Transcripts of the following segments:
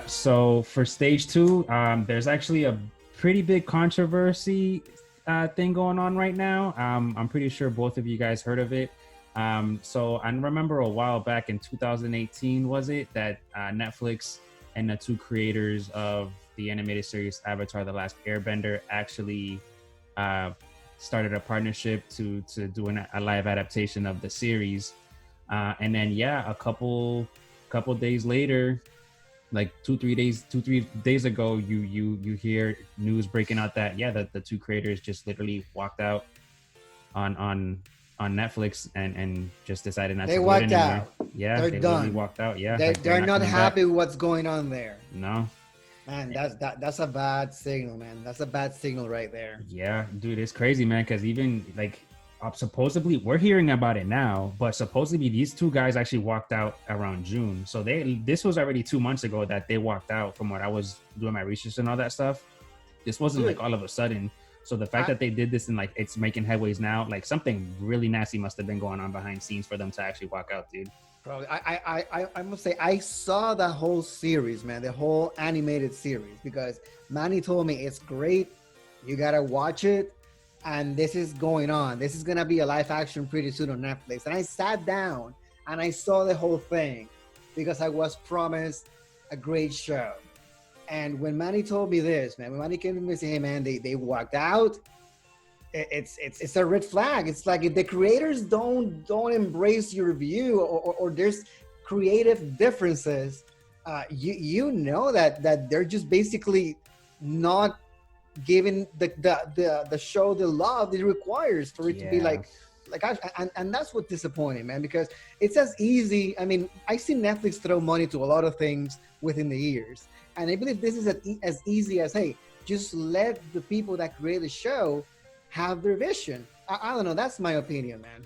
So for stage two, there's actually a pretty big controversy thing going on right now. I'm pretty sure both of you guys heard of it. So I remember a while back in 2018, was it, that Netflix and the two creators of the animated series Avatar: The Last Airbender actually uh, started a partnership to do a live adaptation of the series. And then yeah, a couple days later, like 2 3 days ago, you hear news breaking out that yeah, the two creators just literally walked out on on Netflix and just decided not They to do it walked anymore. out. Yeah, They're they literally done. walked out. Yeah, They like they're they're not not coming back. happy with what's going on there. No. Man, that's a bad signal, man. That's a bad signal right there. Yeah, dude, it's crazy, man. Because even like supposedly we're hearing about it now, but supposedly these two guys actually walked out around June. So this was already 2 months ago that they walked out. From what I was doing my research and all that stuff, this wasn't Dude, like all of a sudden. So the fact I, that they did this and like it's making headways now, like something really nasty must have been going on behind scenes for them to actually walk out, dude. Probably. I must say I saw the whole series, man, the whole animated series, because Manny told me it's great. You gotta watch it, and this is going on. This is gonna be a live action pretty soon on Netflix. And I sat down and I saw the whole thing because I was promised a great show. And when Manny told me this, man, when Manny came to me and said, "Hey, man, they walked out," it's a red flag. It's like if the creators don't embrace your view, or there's creative differences, you know that they're just basically not giving the show the love it requires for it to be Yeah. and that's what disappointing, man, because it's as easy. I mean, I see Netflix throw money to a lot of things within the years, and I believe this is as easy as, hey, just let the people that create the show have their vision. I don't know. That's my opinion, man.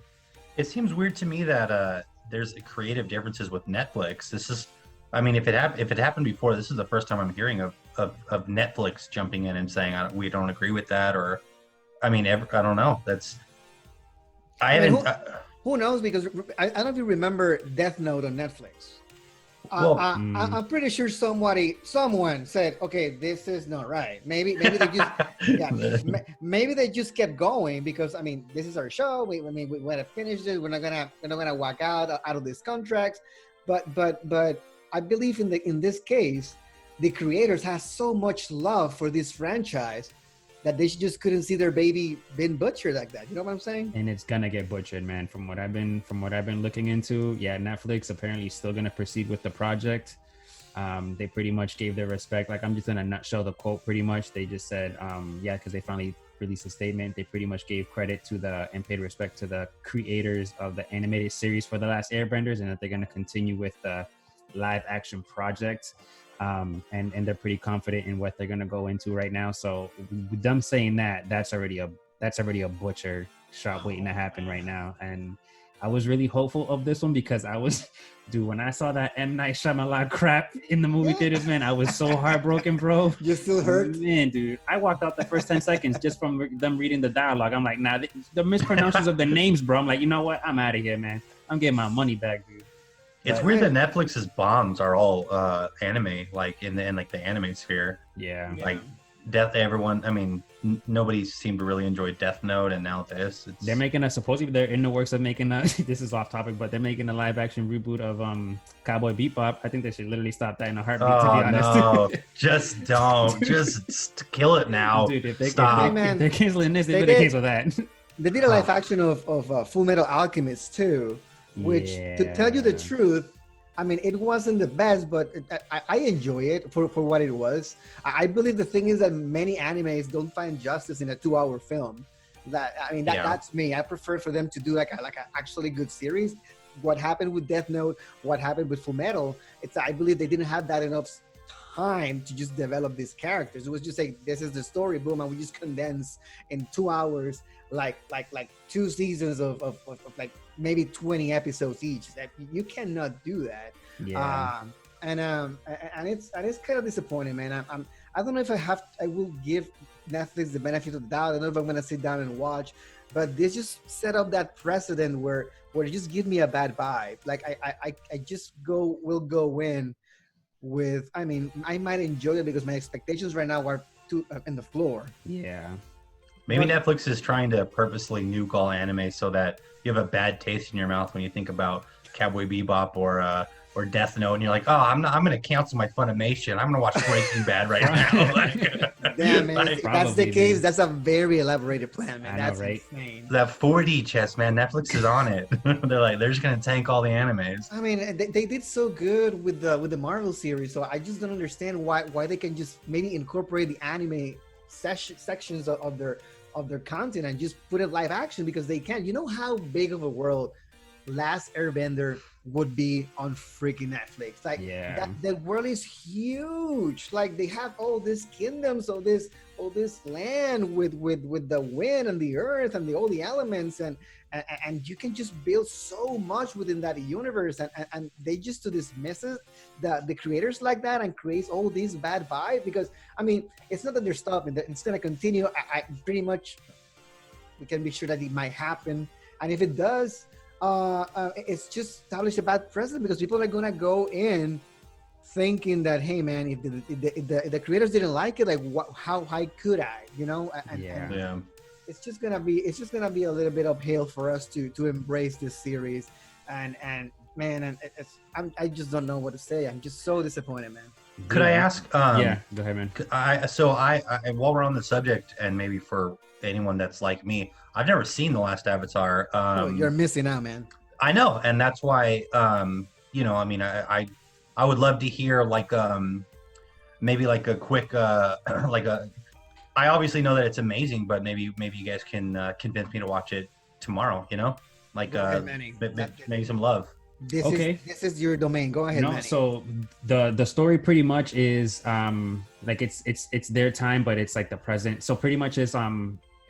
It seems weird to me that there's creative differences with Netflix. This is, I mean, if it happened before, this is the first time I'm hearing of Netflix jumping in and saying we don't agree with that, or I mean, I don't know. I I mean, haven't. who knows? Because I don't know if you remember Death Note on Netflix. Well, I'm pretty sure someone said, "Okay, this is not right." Maybe they just, yeah, maybe they just kept going because, I mean, this is our show. I mean, we want to finish this. We're not gonna walk out of these contracts. But I believe in this case, the creators have so much love for this franchise that they just couldn't see their baby being butchered like that. You know what I'm saying? And it's gonna get butchered, man. From what I've been looking into, yeah, Netflix apparently still gonna proceed with the project. They pretty much gave their respect. Like, I'm just in a nutshell the quote. Pretty much, they just said, yeah, because they finally released a statement. They pretty much gave credit to and paid respect to the creators of the animated series for The Last Airbenders, and that they're gonna continue with the live action project. And they're pretty confident in what they're gonna go into right now. So with them saying that, that's already a butcher shot waiting to happen right now. And I was really hopeful of this one because dude, when I saw that M. Night Shyamalan crap in the movie theaters, man, I was so heartbroken, bro. You still hurt? Man, dude, I walked out the first 10 seconds just from them reading the dialogue. I'm like, nah, the mispronunciations of the names, bro. I'm like, you know what? I'm out of here, man. I'm getting my money back, dude. it's But weird that Netflix's bombs are all anime, like in like the anime sphere. yeah. Like everyone. I mean, nobody seemed to really enjoy Death Note, and now this. They're making supposedly they're in the works of making this is off topic, but they're making a live action reboot of Cowboy Bebop. I think they should literally stop that in a heartbeat, to be honest. No, just don't. Just kill it now. Dude, if Stop. they're canceling this, they They better did. cancel that. They did a live action of Full Metal Alchemist too, which, to tell you the Yeah. truth, I mean, it wasn't the best, but I enjoy it for what it was. I believe the thing is that many animes don't find justice in a 2-hour film. That's me. I prefer for them to do like a actually good series. What happened with Death Note, what happened with Full Metal, I believe they didn't have that enough time to just develop these characters. It was just like, this is the story, boom, and we just condense in 2 hours like 2 seasons of like maybe 20 episodes each. That you cannot do that. Yeah. And it's kind of disappointing, man. I don't know if I will give Netflix the benefit of the doubt. I don't know if I'm gonna sit down and watch, but this just set up that precedent where it just gives me a bad vibe. Like I just will go in with. I mean, I might enjoy it because my expectations right now are too in the floor. Yeah. Maybe But Netflix is trying to purposely nuke all anime so that you have a bad taste in your mouth when you think about Cowboy Bebop or Death Note, and you're like, oh, I'm gonna cancel my Funimation. I'm gonna watch Breaking Bad right now. damn, man, Like, if that's the Probably, case, man. that's a very elaborated plan, man. I know, That's right? insane. that 4D chess, man. Netflix is on it. They're just gonna tank all the animes. I mean, they did so good with the Marvel series, so I just don't understand why they can just maybe incorporate the anime sections of their content and just put it live action because they can. You know how big of a world Last Airbender would be on freaking Netflix. Like Yeah. that, the world is huge. Like they have all these kingdoms, all this land with the wind and the earth and all the elements and you can just build so much within that universe and they just to dismiss it, the creators like that and creates all these bad vibes because I mean it's not that they're stopping, it's gonna continue. I pretty much we can be sure that it might happen, and if it does, it's just established a bad precedent because people are gonna go in thinking that hey man, if the creators didn't like it, like how high could I, you know? And Yeah. it's just gonna be a little bit uphill for us to embrace this series, and man, and I just don't know what to say. I'm just so disappointed, man. Could I ask? Yeah, go ahead, man. I while we're on the subject, and maybe for anyone that's like me, I've never seen The Last Avatar. Oh, you're missing out, man. I know, and that's why you know, I mean, I would love to hear like maybe like a quick like a. I obviously know that it's amazing, but maybe you guys can convince me to watch it tomorrow. You know, like Go ahead, Manny. maybe some love. Okay. This is your domain. Go ahead, No, Manny. so the story pretty much is like it's their time, but it's like the present. So pretty much is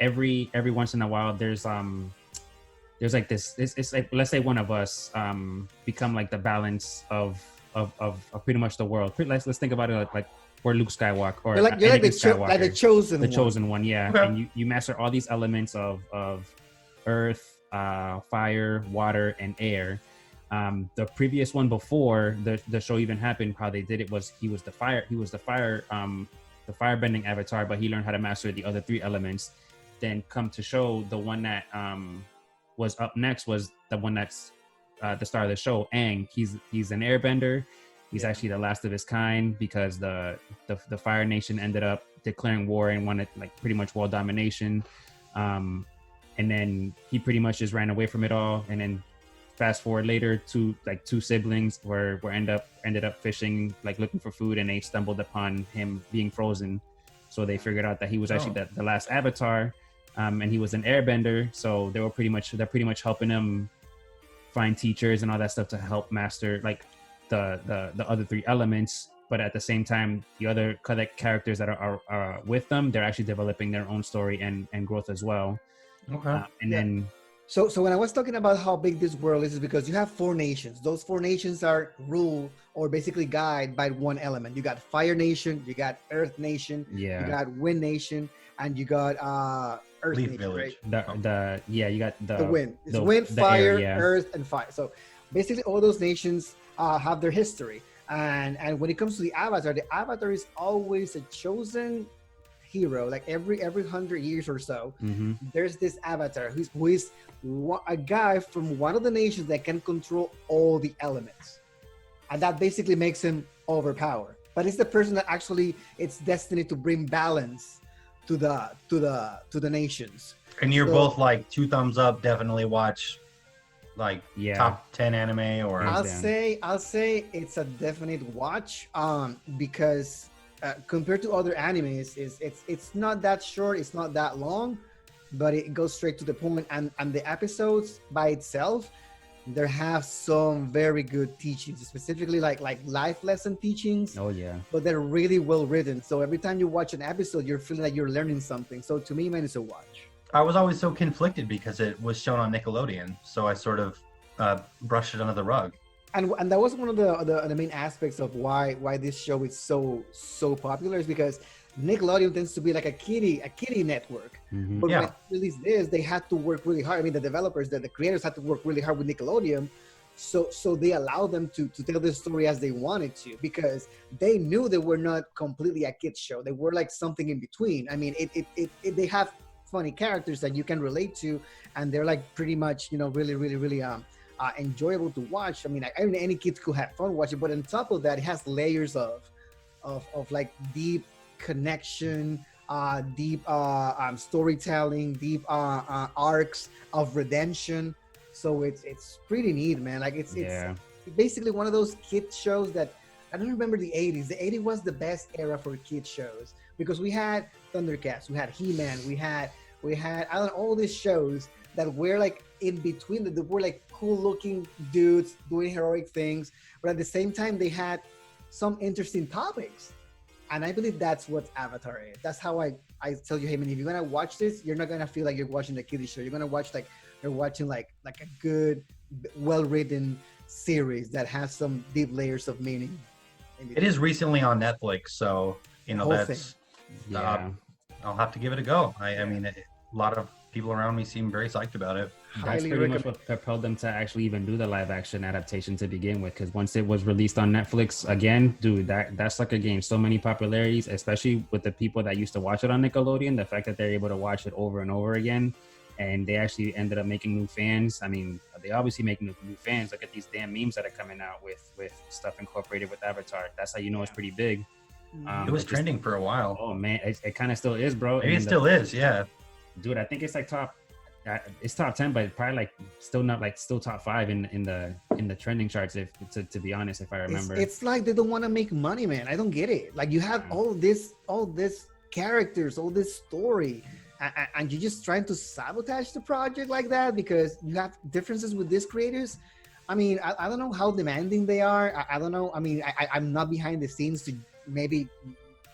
every once in a while there's like this it's like let's say one of us become like the balance of pretty much the world. Let's think about it like or Luke Skywalker or you're like the chosen the one. chosen one, yeah. Okay. And you master all these elements of earth, fire, water, and air. The previous one before the show even happened, how they did it was he was the firebending avatar, but he learned how to master the other three elements. Then come to show the one that was up next was the one that's the star of the show, Aang. He's an airbender. He's actually the last of his kind because the Fire Nation ended up declaring war and wanted like pretty much world domination. And then he pretty much just ran away from it all. And then fast forward later, two siblings were ended up fishing, like looking for food, and they stumbled upon him being frozen. So they figured out that he was actually the last avatar, and he was an airbender. So they're pretty much helping him find teachers and all that stuff to help master like the other three elements. But at the same time, the other characters that are with them, they're actually developing their own story and growth as well. Okay. Then So when I was talking about how big this world is because you have 4 nations. Those 4 nations are ruled or basically guided by one element. You got Fire Nation, you got Earth Nation, you got Wind Nation, and you got Earth Leaf Nation, Village. right? You got The wind. It's wind, fire, earth, and fire. So basically all those nations have their history. And when it comes to the Avatar is always a chosen hero. Like every 100 years or so, there's this Avatar who is a guy from one of the nations that can control all the elements. And that basically makes him overpowered. But it's the person that actually it's destined to bring balance to the nations. And you're both like 2 thumbs up, definitely watch like top 10 anime or I'll say it's a definite watch because compared to other animes it's not that short, it's not that long, but it goes straight to the point, and the episodes by itself there have some very good teachings, specifically like life lesson teachings. Oh yeah. But they're really well written, so every time you watch an episode you're feeling like you're learning something. So to me, man, it's a watch. I was always so conflicted because it was shown on Nickelodeon, so I sort of brushed it under the rug. And that was one of the main aspects of why this show is so popular, is because Nickelodeon tends to be like a kiddie network. But when they released this, they had to work really hard. I mean, the developers, the creators had to work really hard with Nickelodeon So they allowed them to tell the story as they wanted to, because they knew they were not completely a kids show. They were like something in between. I mean, they have funny characters that you can relate to, and they're like pretty much, you know, really enjoyable to watch. I mean, any kids could have fun watching, but on top of that, it has layers of like deep connection, deep storytelling, deep arcs of redemption. So it's pretty neat, man. Like it's basically one of those kids shows that I don't remember the 80s. The 80s was the best era for kids shows, because we had Thundercats, we had He-Man, we had I don't know, all these shows that were like in between, that were like cool looking dudes doing heroic things, but at the same time they had some interesting topics. And I believe that's what Avatar is. That's how I tell you, hey man, if you're gonna watch this, you're not gonna feel like you're watching a kiddie show. You're gonna watch like you're watching like a good, well-written series that has some deep layers of meaning. It is recently on Netflix, so you know that's I'll have to give it a go. I mean, a lot of people around me seem very psyched about it. That's pretty much what propelled them to actually even do the live action adaptation to begin with, because once it was released on Netflix again, dude, that's like a game. So many popularities, especially with the people that used to watch it on Nickelodeon. The fact that they're able to watch it over and over again, and they actually ended up making new fans. I mean, they obviously make new fans. Look at these damn memes that are coming out with stuff incorporated with Avatar. That's how you know it's pretty big. It was trending for a while. Oh man, it kind of still is, bro. Maybe it still is, yeah. Dude, I think it's like it's top 10, but probably like still not like still top 5 in the trending charts. If to be honest, if I remember, it's like they don't want to make money, man. I don't get it. Like you have all this characters, all this story, and you're just trying to sabotage the project like that because you have differences with these creators. I mean, I don't know how demanding they are. I don't know. I mean, I'm not behind the scenes to maybe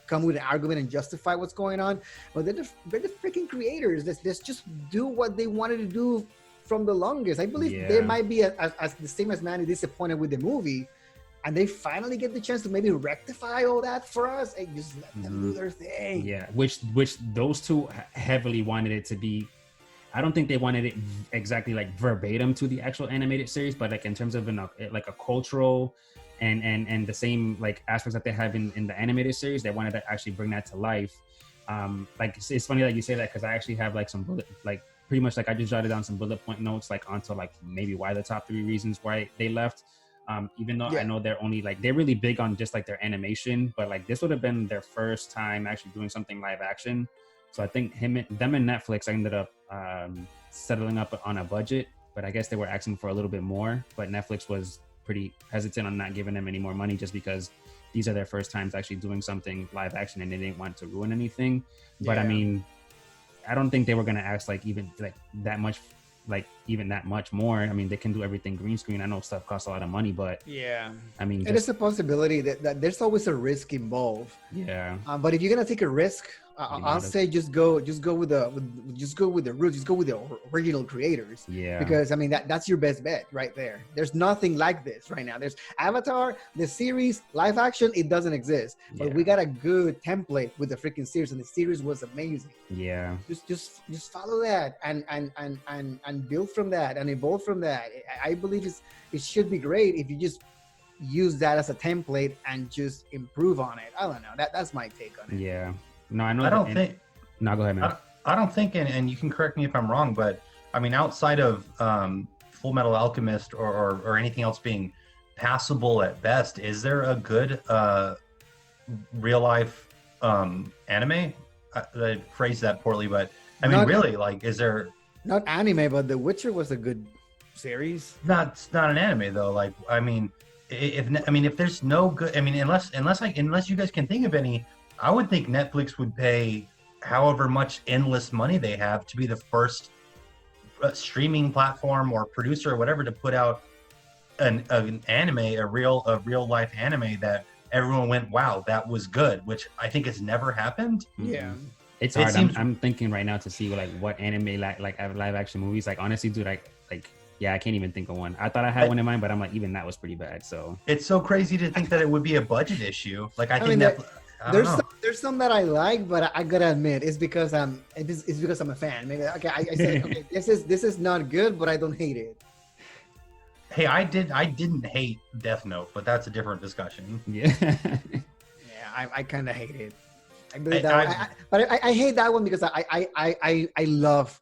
come with an argument and justify what's going on, but they're the freaking creators. Let's just do what they wanted to do from the longest. I believe they might be as the same as Manny, disappointed with the movie, and they finally get the chance to maybe rectify all that for us and just let them do their thing. Yeah, which those two heavily wanted it to be. I don't think they wanted it exactly like verbatim to the actual animated series, but like in terms of like a cultural and the same like aspects that they have in the animated series, they wanted to actually bring that to life. Like it's funny that you say that, because I actually have like some pretty much like I just jotted down some bullet point notes like onto like maybe why the top 3 reasons why they left. Even though I know they're only like they're really big on just like their animation, but like this would have been their first time actually doing something live action. So I think them and Netflix ended up settling up on a budget, but I guess they were asking for a little bit more. But Netflix was pretty hesitant on not giving them any more money, just because these are their first times actually doing something live action and they didn't want to ruin anything. But I mean, I don't think they were gonna ask like even like that much, like even that much more. I mean, they can do everything green screen. I know stuff costs a lot of money, but I mean, it is a possibility that there's always a risk involved. But if you're gonna take a risk, I'll say just go with the roots. Just go with the original creators. Because I mean that's your best bet right there. There's nothing like this right now. There's Avatar, the series, live action. It doesn't exist. But we got a good template with the freaking series, and the series was amazing. Just follow that and build from that and evolve from that. I believe it should be great if you just use that as a template and just improve on it. I don't know. That's my take on it. No, I know. No, go ahead, man. I don't think, and you can correct me if I'm wrong, but I mean, outside of Full Metal Alchemist or anything else being passable at best, is there a good real life anime? I phrased that poorly, but I mean, really, like, is there? Not anime, but The Witcher was a good series. Not an anime though. Like, I mean, if there's no good, I mean, unless you guys can think of any. I would think Netflix would pay however much endless money they have to be the first streaming platform or producer or whatever to put out an anime, a real life anime that everyone went, wow, that was good, which I think has never happened. It's hard. I'm thinking right now to see like what anime like live action movies. Like honestly, dude, I can't even think of one. I thought I had one in mind, but I'm like, even that was pretty bad. So it's so crazy to think that it would be a budget issue. Like I think there's some that I like, but I gotta admit it's because I'm a fan. Maybe I said okay, this is not good, but I don't hate it. Hey, I didn't hate Death Note, but that's a different discussion. Yeah. Yeah, I kind of hate it. I believe I, that one. I But I hate that one because I love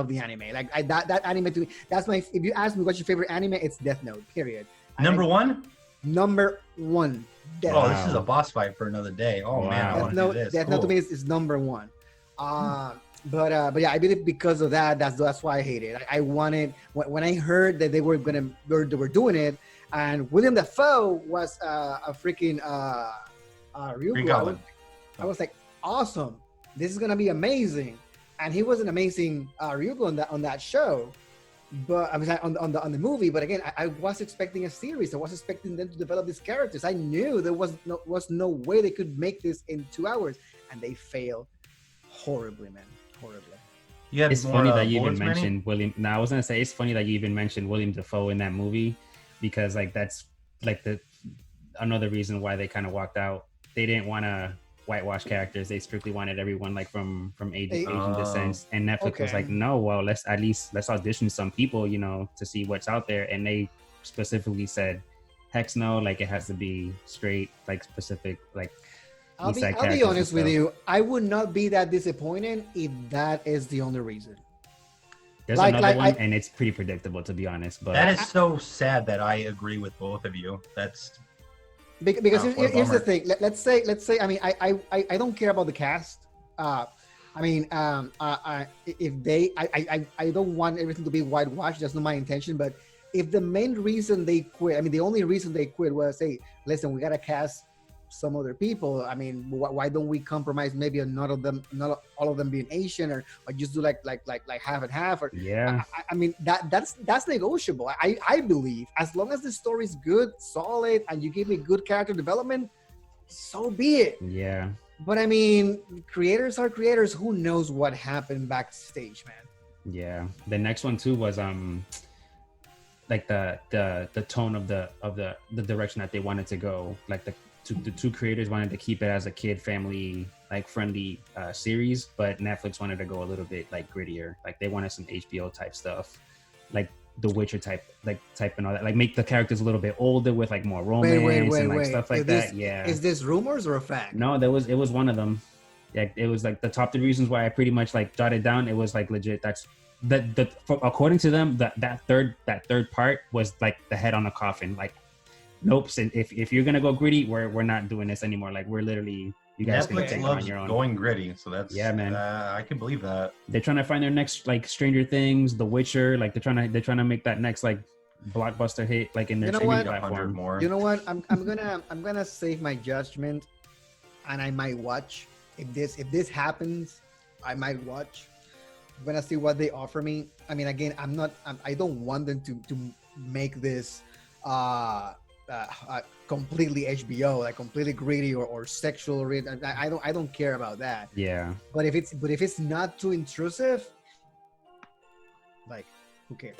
the anime. Like that anime to me, that's my. If you ask me what's your favorite anime, it's Death Note. Period. number one. Number one. Death Oh, Note. this is a Wow. boss fight for another day. Oh man, I Wow. want to do this. Death Note to Cool. me is number one. But yeah, I believe because of that, that's why I hate it. I wanted when I heard that they were doing it, and William Dafoe was a freaking Green Ryugu. Goblin. I was like, awesome, this is gonna be amazing, and he was an amazing Ryugu on that show. But I was on the movie. But again, I was expecting a series. I was expecting them to develop these characters. I knew there was no way they could make this in 2 hours, and they failed horribly, man, horribly. You had It's more funny that you even bullets, Manny? mentioned William. Now I was gonna say it's funny that you even mentioned William Dafoe in that movie, because like that's like the another reason why they kind of walked out. They didn't want to whitewash characters. They strictly wanted everyone like from Asian descent. And Netflix was Okay. like, no, well, let's audition some people, to see what's out there. And they specifically said, hex no, like it has to be straight, like specific, like I'll East Side be characters and honest with stuff. you. I would not be that disappointed if that is the only reason. There's Like- another like one, and it's pretty predictable, to be honest. But That is so sad that I agree with both of you. That's Because Oh, what a here's the bummer. thing. Let's say. I mean, I don't care about the cast. I mean, if they, I don't want everything to be whitewashed. That's not my intention. But if the main reason they quit, I mean, the only reason they quit was, hey, listen, we gotta cast some other people. I mean, why don't we compromise? Maybe not all of them being Asian, or just do like half and half. Or yeah, I mean, that's negotiable. I believe as long as the story's good, solid, and you give me good character development, so be it. yeah. But I mean, creators are creators. Who knows what happened backstage, man? Yeah. The next one too was like the tone of the direction that they wanted to go. Like the two creators wanted to keep it as a kid family like friendly series, but Netflix wanted to go a little bit like grittier. Like they wanted some HBO type stuff, like The Witcher type and all that. Like make the characters a little bit older with like more romance and like stuff like that. Yeah. Is this rumors or a fact? No, it was one of them. Yeah, it was like the top 3 reasons why I pretty much like jotted down. It was like legit. That's according to them, that third part was like the head on the coffin. Like, nope. If you're gonna go gritty, we're not doing this anymore. Like we're literally, you guys can Netflix take it loves on your own. going gritty, so that's Yeah, man. I can believe that. They're trying to find their next like Stranger Things, The Witcher. Like they're trying to make that next like blockbuster hit like in their You know streaming what? 100 platform. more. You know what? I'm gonna save my judgment, and I might watch if this happens. I might watch. I'm gonna see what they offer me. I mean, again, I don't want them to make this completely HBO, like completely greedy or sexual. I don't care about that. Yeah. But if it's not too intrusive, like, who cares?